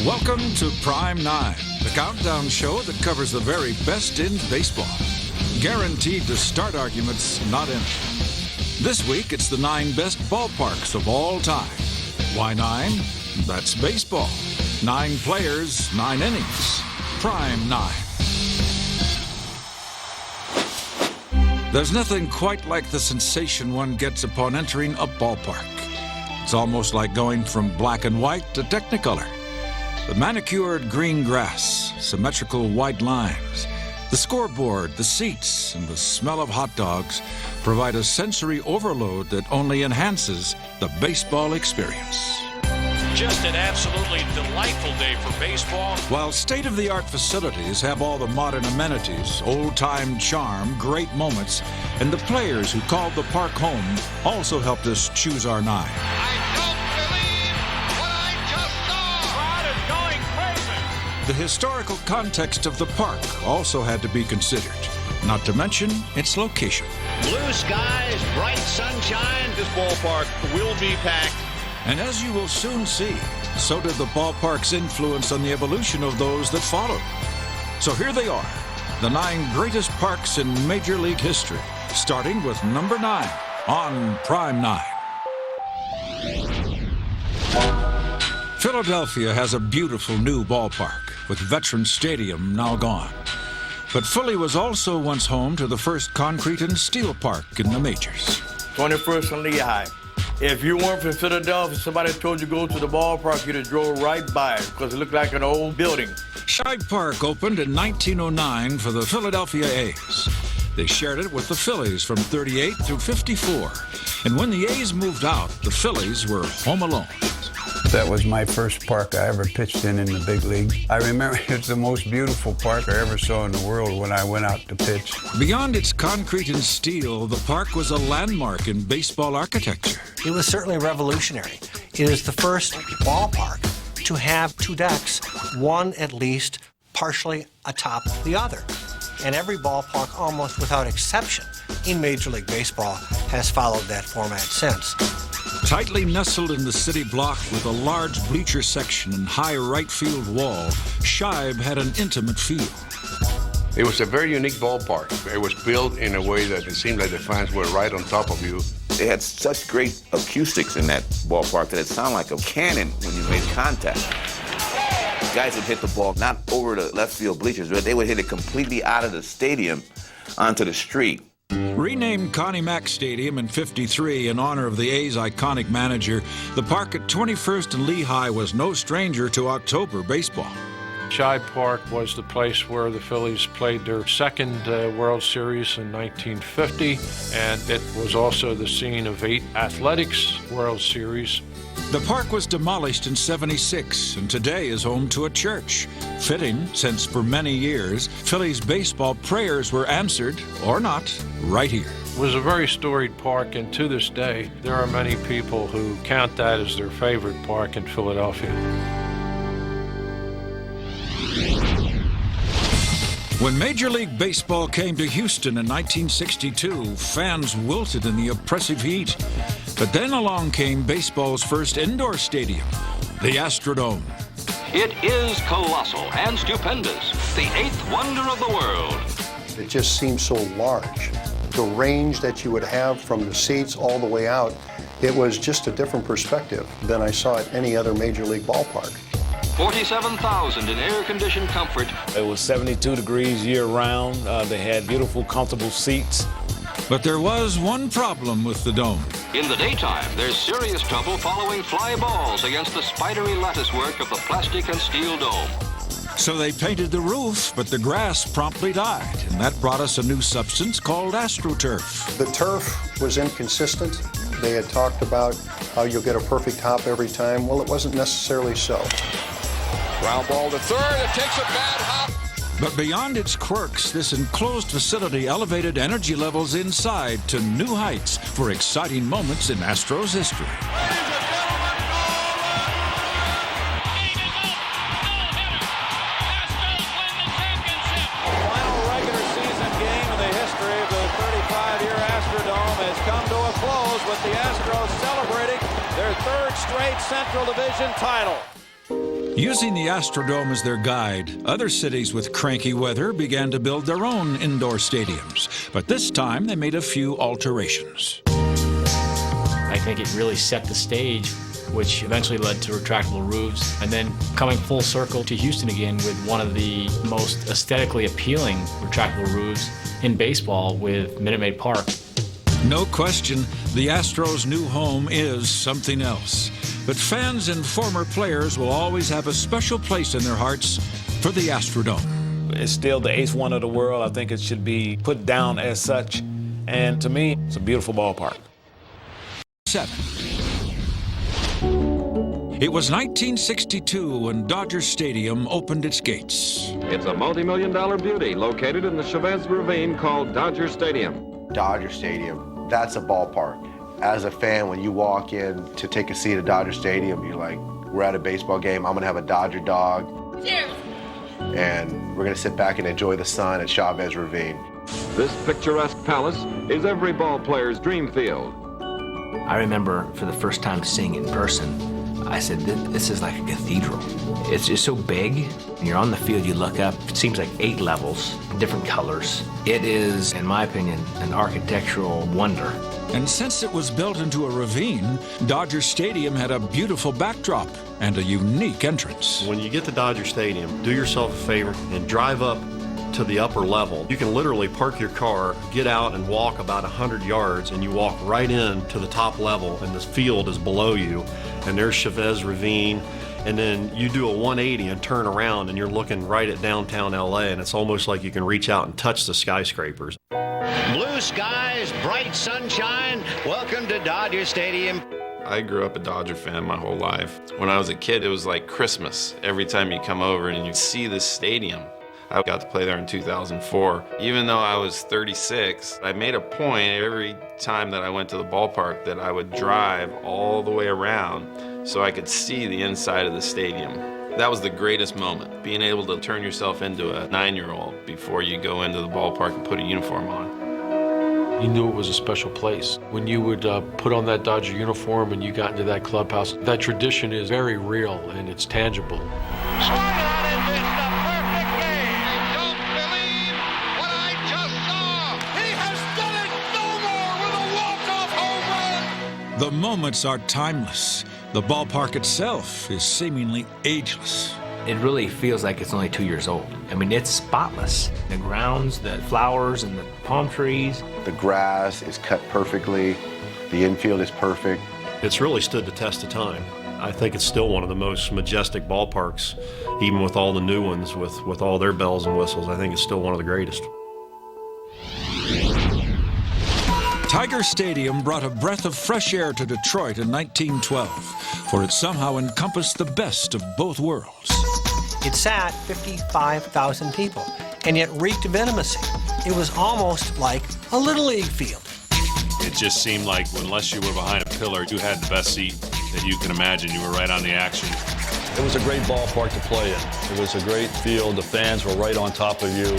Welcome to Prime 9, the countdown show that covers the very best in baseball. Guaranteed to start arguments not end. This week, it's the 9 best ballparks of all time. Why 9? That's baseball. 9 players, 9 innings. Prime 9. There's nothing quite like the sensation one gets upon entering a ballpark. It's almost like going from black and white to Technicolor. The manicured green grass, symmetrical white lines, the scoreboard, the seats, and the smell of hot dogs provide a sensory overload that only enhances the baseball experience. Just an absolutely delightful day for baseball. While state-of-the-art facilities have all the modern amenities, old-time charm, great moments, and the players who called the park home also helped us choose our 9. The historical context of the park also had to be considered, not to mention its location. Blue skies, bright sunshine. This ballpark will be packed. And as you will soon see, so did the ballpark's influence on the evolution of those that followed. So here they are, the 9 greatest parks in Major League history, starting with number 9 on Prime 9. Philadelphia has a beautiful new ballpark, with Veterans Stadium now gone. But Philly was also once home to the first concrete and steel park in the majors. 21st and Lehigh. If you weren't from Philadelphia, somebody told you to go to the ballpark, you'd have drove right by it because it looked like an old building. Shibe Park opened in 1909 for the Philadelphia A's. They shared it with the Phillies from 38 through 54. And when the A's moved out, the Phillies were home alone. That was my first park I ever pitched in the big league. I remember it's the most beautiful park I ever saw in the world when I went out to pitch. Beyond its concrete and steel, the park was a landmark in baseball architecture. It was certainly revolutionary. It is the first ballpark to have 2 decks, one at least partially atop the other. And every ballpark, almost without exception, in Major League Baseball has followed that format since. Tightly nestled in the city block with a large bleacher section and high right field wall, Shibe had an intimate feel. It was a very unique ballpark. It was built in a way that it seemed like the fans were right on top of you. They had such great acoustics in that ballpark that it sounded like a cannon when you made contact. Guys would hit the ball not over the left field bleachers, but they would hit it completely out of the stadium onto the street. Renamed Connie Mack Stadium in '53 in honor of the A's iconic manager, the park at 21st and Lehigh was no stranger to October baseball. Shibe Park was the place where the Phillies played their second World Series in 1950, and it was also the scene of 8 athletics World Series. The park was demolished in '76 and today is home to a church. Fitting, since for many years, Phillies baseball prayers were answered, or not, right here. It was a very storied park, and to this day, there are many people who count that as their favorite park in Philadelphia. When Major League Baseball came to Houston in 1962, fans wilted in the oppressive heat. But then along came baseball's first indoor stadium, the Astrodome. It is colossal and stupendous, the 8th wonder of the world. It just seems so large. The range that you would have from the seats all the way out, it was just a different perspective than I saw at any other Major League ballpark. 47,000 in air-conditioned comfort. It was 72 degrees year-round. They had beautiful, comfortable seats. But there was one problem with the dome. In the daytime, there's serious trouble following fly balls against the spidery latticework of the plastic and steel dome. So they painted the roof, but the grass promptly died, and that brought us a new substance called AstroTurf. The turf was inconsistent. They had talked about how you'll get a perfect hop every time. Well, it wasn't necessarily so. Ground ball to third, it takes a bad hop. But beyond its quirks, this enclosed facility elevated energy levels inside to new heights for exciting moments in Astros history. Final regular season game in the history of the 35-year Astrodome has come to a close with the Astros celebrating their 3rd straight Central Division title. Using the Astrodome as their guide, other cities with cranky weather began to build their own indoor stadiums. But this time, they made a few alterations. I think it really set the stage, which eventually led to retractable roofs, and then coming full circle to Houston again with one of the most aesthetically appealing retractable roofs in baseball with Minute Maid Park. No question, the Astros' new home is something else. But fans and former players will always have a special place in their hearts for the Astrodome. It's still the eighth one of the world. I think it should be put down as such. And to me, it's a beautiful ballpark. 7. It was 1962 when Dodger Stadium opened its gates. It's a multi-million-dollar beauty located in the Chavez Ravine called Dodger Stadium. Dodger Stadium, that's a ballpark. As a fan, when you walk in to take a seat at Dodger Stadium, you're like, we're at a baseball game, I'm gonna have a Dodger dog. Cheers! And we're gonna sit back and enjoy the sun at Chavez Ravine. This picturesque palace is every ball player's dream field. I remember for the first time seeing it in person, I said, this is like a cathedral. It's just so big. When you're on the field, you look up, it seems like 8 levels, different colors. It is, in my opinion, an architectural wonder. And since it was built into a ravine, Dodger Stadium had a beautiful backdrop and a unique entrance. When you get to Dodger Stadium, do yourself a favor and drive up to the upper level. You can literally park your car, get out and walk about 100 yards, and you walk right in to the top level, and this field is below you, and there's Chavez Ravine, and then you do a 180 and turn around, and you're looking right at downtown LA, and it's almost like you can reach out and touch the skyscrapers. Blue skies, bright sunshine. Welcome to Dodger Stadium. I grew up a Dodger fan my whole life. When I was a kid, it was like Christmas. Every time you come over and you see this stadium. I got to play there in 2004. Even though I was 36, I made a point every time that I went to the ballpark that I would drive all the way around so I could see the inside of the stadium. That was the greatest moment, being able to turn yourself into a 9-year-old before you go into the ballpark and put a uniform on. You knew it was a special place. When you would put on that Dodger uniform and you got into that clubhouse, that tradition is very real and it's tangible. The moments are timeless. The ballpark itself is seemingly ageless. It really feels like it's only 2 years old. I mean, it's spotless. The grounds, the flowers, and the palm trees. The grass is cut perfectly. The infield is perfect. It's really stood the test of time. I think it's still one of the most majestic ballparks, even with all the new ones, with all their bells and whistles. I think it's still one of the greatest. Tiger Stadium brought a breath of fresh air to Detroit in 1912, for it somehow encompassed the best of both worlds. It sat 55,000 people, and yet reeked of intimacy. It was almost like a Little League field. It just seemed like unless you were behind a pillar, you had the best seat that you can imagine. You were right on the action. It was a great ballpark to play in. It was a great field. The fans were right on top of you.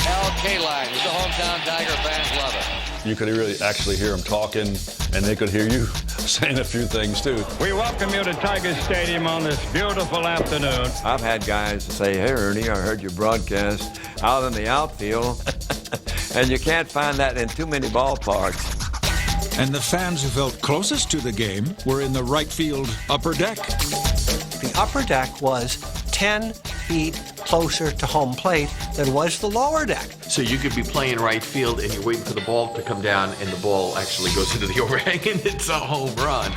Al Kaline, the hometown Tiger fans love it. You could really actually hear them talking, and they could hear you saying a few things, too. We welcome you to Tiger Stadium on this beautiful afternoon. I've had guys say, hey, Ernie, I heard your broadcast out in the outfield. And you can't find that in too many ballparks. And the fans who felt closest to the game were in the right field upper deck. The upper deck was 10 feet closer to home plate than was the lower deck. So you could be playing right field and you're waiting for the ball to come down and the ball actually goes into the overhang and it's a home run.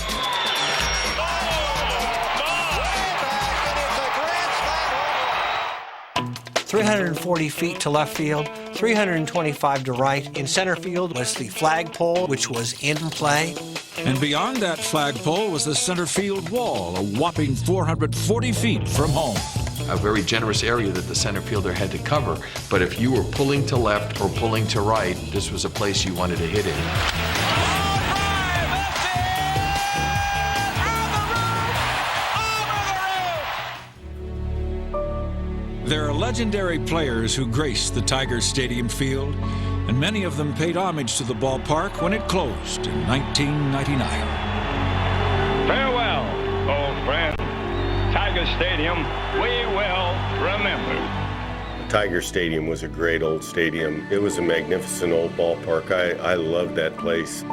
340 feet to left field, 325 to right. In center field was the flagpole, which was in play. And beyond that flagpole was the center field wall, a whopping 440 feet from home. A very generous area that the center fielder had to cover. But if you were pulling to left or pulling to right, this was a place you wanted to hit it. There are legendary players who graced the Tiger Stadium field, and many of them paid homage to the ballpark when it closed in 1999. Farewell, old friend. Tiger Stadium we will remember. Tiger Stadium was a great old stadium. It was a magnificent old ballpark. I loved that place.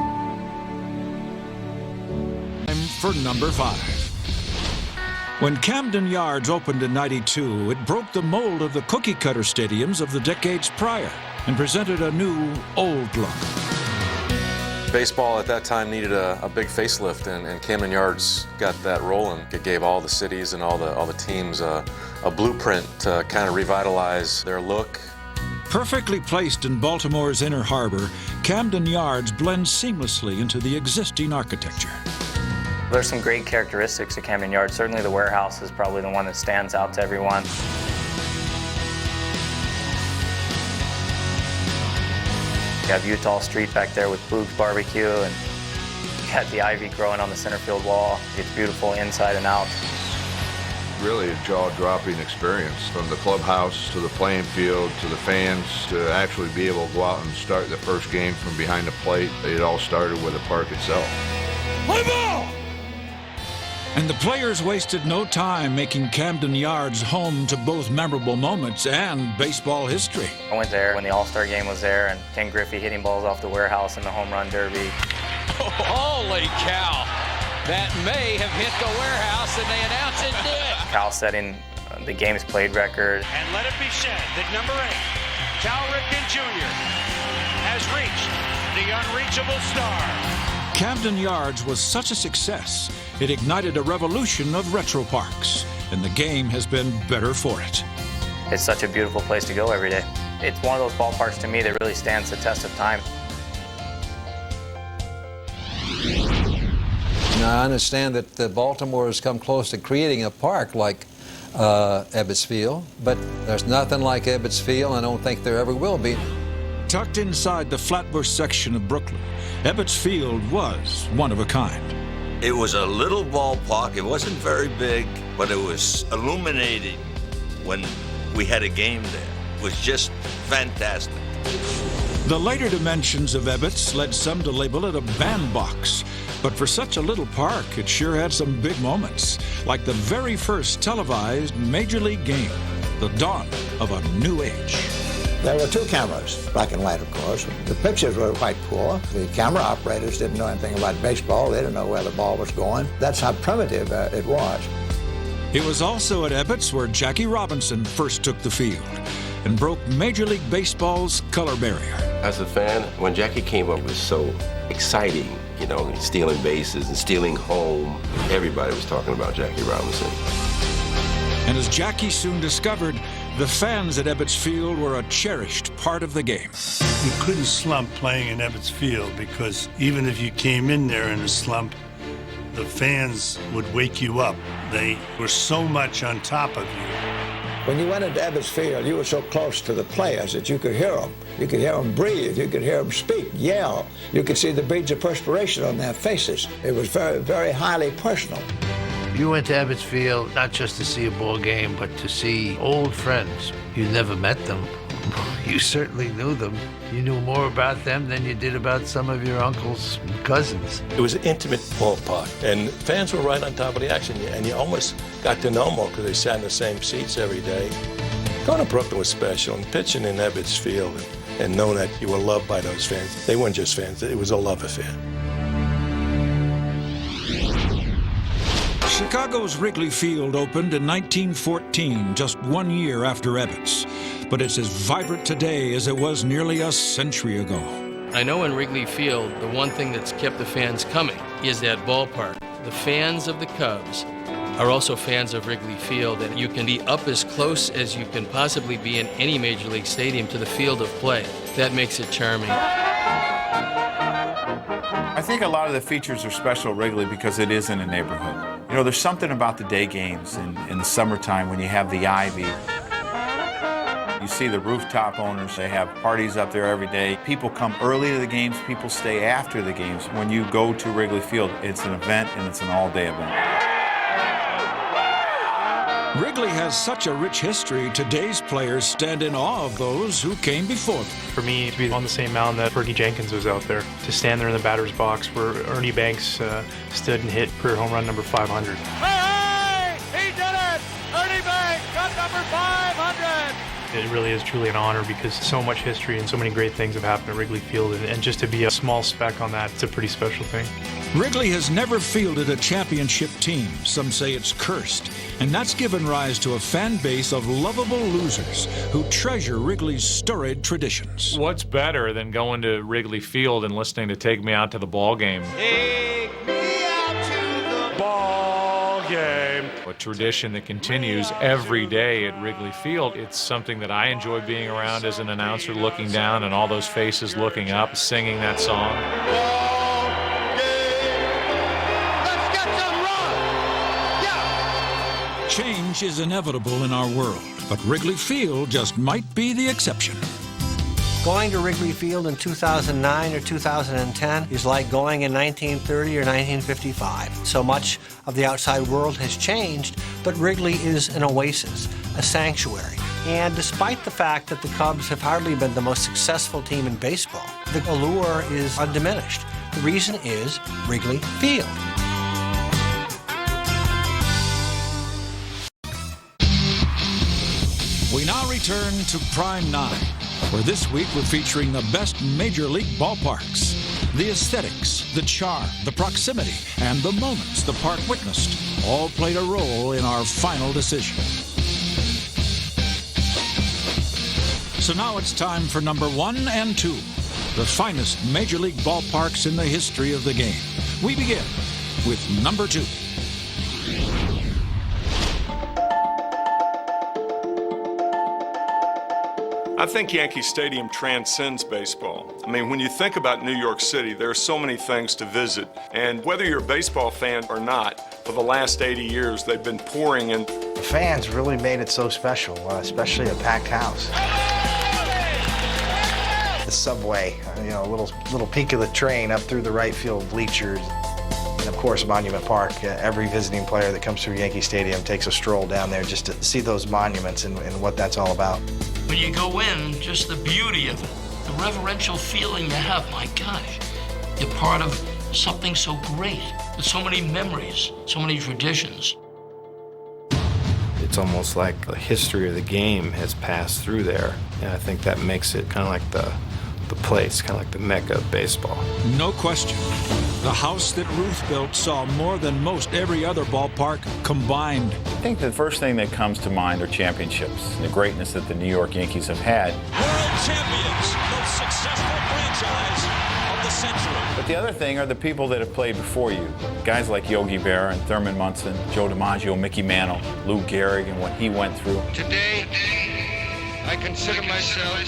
For number 5. When Camden Yards opened in '92, it broke the mold of the cookie-cutter stadiums of the decades prior and presented a new, old look. Baseball at that time needed a big facelift, and Camden Yards got that rolling. It gave all the cities and all the teams a blueprint to kind of revitalize their look. Perfectly placed in Baltimore's Inner Harbor, Camden Yards blends seamlessly into the existing architecture. There's some great characteristics of Camden Yards. Certainly the warehouse is probably the one that stands out to everyone. You have Utah Street back there with Boog's Barbecue, and you got the ivy growing on the center field wall. It's beautiful inside and out. Really a jaw-dropping experience, from the clubhouse to the playing field to the fans, to actually be able to go out and start the first game from behind the plate. It all started with the park itself. Play ball! And the players wasted no time making Camden Yards home to both memorable moments and baseball history. I went there when the All-Star game was there, and Ken Griffey hitting balls off the warehouse in the home run derby. Holy cow! That may have hit the warehouse, and they announce it did. Cal setting the games played record. And let it be said that number 8, Cal Ripken Jr., has reached the unreachable star. Camden Yards was such a success, it ignited a revolution of retro parks, and the game has been better for it. It's such a beautiful place to go every day. It's one of those ballparks to me that really stands the test of time. Now, I understand that Baltimore has come close to creating a park like Ebbets Field, but there's nothing like Ebbets Field, and I don't think there ever will be. Tucked inside the Flatbush section of Brooklyn, Ebbets Field was one of a kind. It was a little ballpark. It wasn't very big, but it was illuminating when we had a game there. It was just fantastic. The later dimensions of Ebbets led some to label it a bandbox. But for such a little park, it sure had some big moments, like the very first televised Major League game, the dawn of a new age. There were 2 cameras, black and white, of course. The pictures were quite poor. The camera operators didn't know anything about baseball. They didn't know where the ball was going. That's how primitive it was. It was also at Ebbets where Jackie Robinson first took the field and broke Major League Baseball's color barrier. As a fan, when Jackie came up, it was so exciting. You know, stealing bases and stealing home. Everybody was talking about Jackie Robinson. And as Jackie soon discovered, the fans at Ebbets Field were a cherished part of the game. You couldn't slump playing in Ebbets Field because even if you came in there in a slump, the fans would wake you up. They were so much on top of you. When you went into Ebbets Field, you were so close to the players that you could hear them. You could hear them breathe. You could hear them speak, yell. You could see the beads of perspiration on their faces. It was very, very highly personal. You went to Ebbets Field not just to see a ball game, but to see old friends. You never met them. You certainly knew them. You knew more about them than you did about some of your uncles and cousins. It was an intimate ballpark, and fans were right on top of the action, and you almost got to know more because they sat in the same seats every day. Going to Brooklyn was special, and pitching in Ebbets Field and knowing that you were loved by those fans. They weren't just fans, it was a love affair. Chicago's Wrigley Field opened in 1914, just 1 year after Ebbets. But it's as vibrant today as it was nearly a century ago. I know in Wrigley Field, the one thing that's kept the fans coming is that ballpark. The fans of the Cubs are also fans of Wrigley Field, and you can be up as close as you can possibly be in any Major League stadium to the field of play. That makes it charming. I think a lot of the features are special at Wrigley because it is in a neighborhood. You know, there's something about the day games in the summertime when you have the ivy. You see the rooftop owners, they have parties up there every day. People come early to the games, people stay after the games. When you go to Wrigley Field, it's an event and it's an all-day event. Wrigley has such a rich history, today's players stand in awe of those who came before them. For me, to be on the same mound that Fergie Jenkins was out there, to stand there in the batter's box where Ernie Banks stood and hit career home run number 500. Hey, he did it! Ernie Banks got number 500. It really is truly an honor because so much history and so many great things have happened at Wrigley Field, and just to be a small speck on that, it's a pretty special thing. Wrigley has never fielded a championship team. Some say it's cursed. And that's given rise to a fan base of lovable losers who treasure Wrigley's storied traditions. What's better than going to Wrigley Field and listening to Take Me Out to the Ball Game? Take me out to the ball game. A tradition that continues every day at Wrigley Field. It's something that I enjoy being around as an announcer, looking down and all those faces looking up, singing that song. Change is inevitable in our world, but Wrigley Field just might be the exception. Going to Wrigley Field in 2009 or 2010 is like going in 1930 or 1955. So much of the outside world has changed, but Wrigley is an oasis, a sanctuary. And despite the fact that the Cubs have hardly been the most successful team in baseball, the allure is undiminished. The reason is Wrigley Field. We now return to Prime 9, where this week we're featuring the best Major League ballparks. The aesthetics, the charm, the proximity, and the moments the park witnessed all played a role in our final decision. So now it's time for number 1 and 2, the finest Major League ballparks in the history of the game. We begin with number 2. I think Yankee Stadium transcends baseball. I mean, when you think about New York City, there are so many things to visit. And whether you're a baseball fan or not, for the last 80 years, they've been pouring in. The fans really made it so special, especially a packed house. The subway, a little peek of the train up through the right field bleachers. And of course, Monument Park. Every visiting player that comes through Yankee Stadium takes a stroll down there just to see those monuments and what that's all about. When you go in, just the beauty of it, the reverential feeling you have, my gosh, you're part of something so great, with so many memories, so many traditions. It's almost like the history of the game has passed through there, and I think that makes it kind of like the place, kind of like the mecca of baseball. No question. The house that Ruth built saw more than most every other ballpark combined. I think the first thing that comes to mind are championships, the greatness that the New York Yankees have had. World champions, most successful franchise of the century. But the other thing are the people that have played before you. Guys like Yogi Berra and Thurman Munson, Joe DiMaggio, Mickey Mantle, Lou Gehrig and what he went through. Today, I consider myself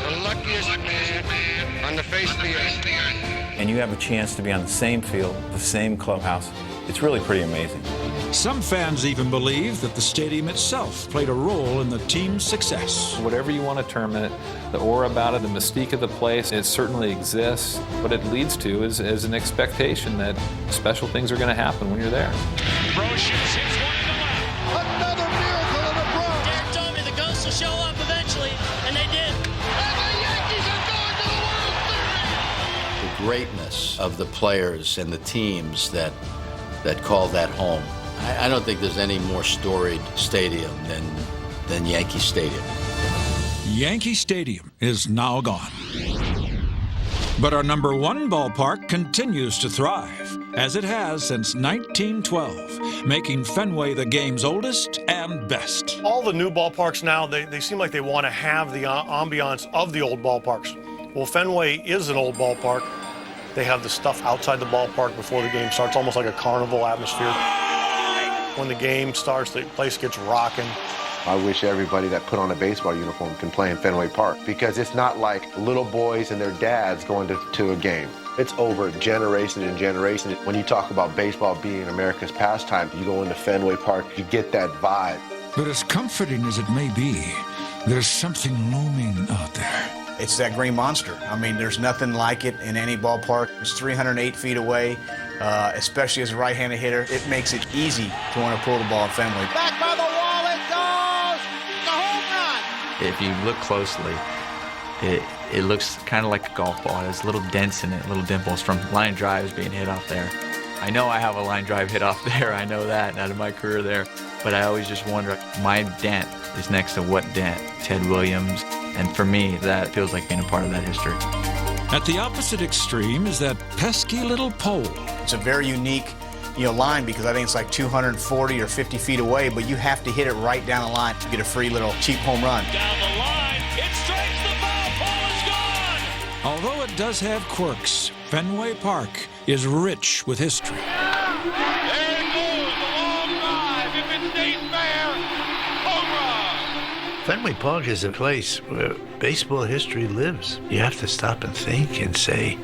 the luckiest man on the face of the earth. And you have a chance to be on the same field, the same clubhouse. It's really pretty amazing. Some fans even believe that the stadium itself played a role in the team's success. Whatever you want to term it, the aura about it, the mystique of the place, it certainly exists. What it leads to is an expectation that special things are going to happen when you're there. Brosius hits one in the left. Another miracle of the Bronx. Derek told me the ghosts will show up eventually, and they did. And the Yankees are going to the World Series. The greatness of the players and the teams that call that home. I don't think there's any more storied stadium than Yankee Stadium. Yankee Stadium is now gone. But our number 1 ballpark continues to thrive, as it has since 1912, making Fenway the game's oldest and best. All the new ballparks now, they seem like they want to have the ambiance of the old ballparks. Well, Fenway is an old ballpark. They have the stuff outside the ballpark before the game starts, almost like a carnival atmosphere. When the game starts, the place gets rocking. I wish everybody that put on a baseball uniform can play in Fenway Park, because it's not like little boys and their dads going to a game. It's over generation and generation. When you talk about baseball being America's pastime, you go into Fenway Park, you get that vibe. But as comforting as it may be, there's something looming out there. It's that green monster. I mean, there's nothing like it in any ballpark. It's 308 feet away, especially as a right-handed hitter. It makes it easy to want to pull the ball at Fenway. Back by the wall, it goes! The home run! If you look closely, it looks kind of like a golf ball. There's little dents in it, little dimples from line drives being hit off there. I know I have a line drive hit off there. I know that out of my career there. But I always just wonder, my dent is next to what dent? Ted Williams. And for me, that feels like being a part of that history. At the opposite extreme is that pesky little pole. It's a very unique line, because I think it's like 240 or 50 feet away, but you have to hit it right down the line to get a free little cheap home run. Down the line, it strikes the foul pole, is gone! Although it does have quirks, Fenway Park is rich with history. There it goes, the long drive. If it stays fair, home run! Fenway Park is a place where baseball history lives. You have to stop and think and say,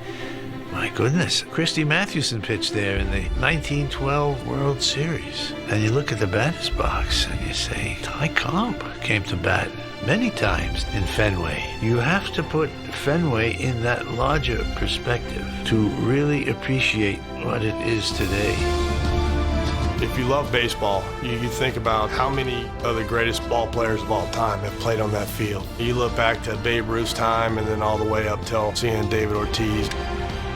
my goodness, Christy Mathewson pitched there in the 1912 World Series. And you look at the batter's box and you say, Ty Cobb came to bat many times in Fenway. You have to put Fenway in that larger perspective to really appreciate what it is today. If you love baseball, you think about how many of the greatest ball players of all time have played on that field. You look back to Babe Ruth's time and then all the way up till seeing David Ortiz.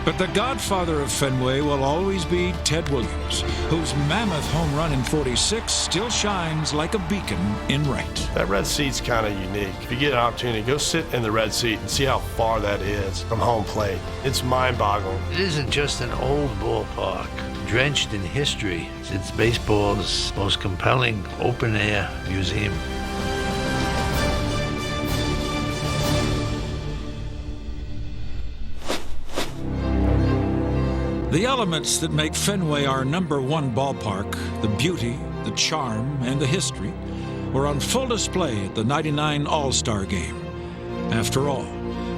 But the godfather of Fenway will always be Ted Williams, whose mammoth home run in '46 still shines like a beacon in right. That red seat's kind of unique. If you get an opportunity, go sit in the red seat and see how far that is from home plate. It's mind-boggling. It isn't just an old ballpark, drenched in history. It's baseball's most compelling open-air museum. The elements that make Fenway our #1 ballpark, the beauty, the charm, and the history, were on full display at the '99 All-Star Game. After all,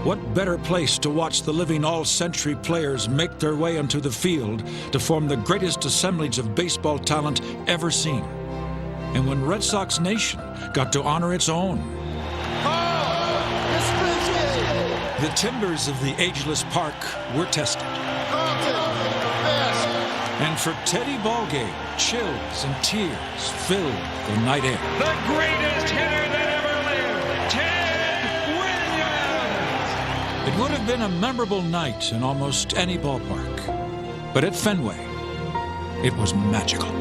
what better place to watch the living all-century players make their way onto the field to form the greatest assemblage of baseball talent ever seen? And when Red Sox Nation got to honor its own. The timbers of the ageless park were tested. And for Teddy Ballgame, chills and tears filled the night air. The greatest hitter that ever lived, Ted Williams! It would have been a memorable night in almost any ballpark. But at Fenway, it was magical.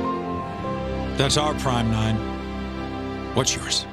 That's our Prime 9. What's yours?